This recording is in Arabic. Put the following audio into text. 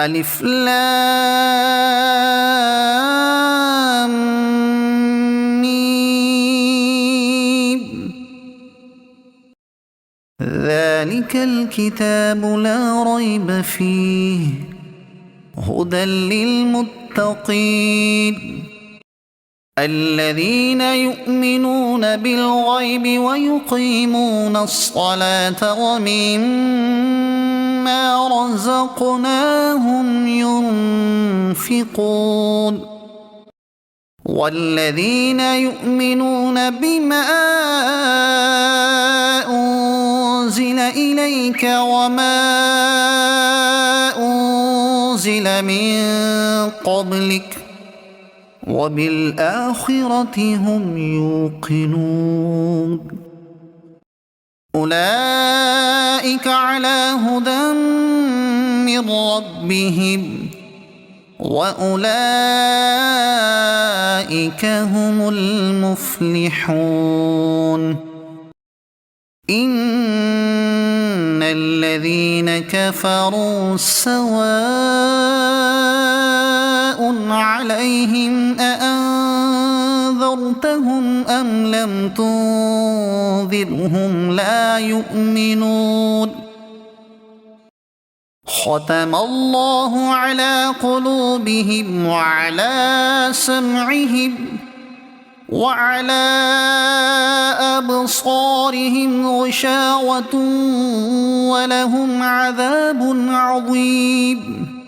ألف لام ميم. ذلك الكتاب لا ريب فيه هدى للمتقين الذين يؤمنون بالغيب ويقيمون الصلاة ومما رزقناهم ينفقون والذين يؤمنون بما أنزل إليك وما أنزل من قبلك وبالآخرة هم يوقنون أولئك على هدى من ربهم وأولئك هم المفلحون إن الذين كفروا سواء عليهم أأنذرتهم أم لم تنذرهم لا يؤمنون ختم الله على قلوبهم وعلى سمعهم وعلى أبصارهم غشاوة ولهم عذاب عظيم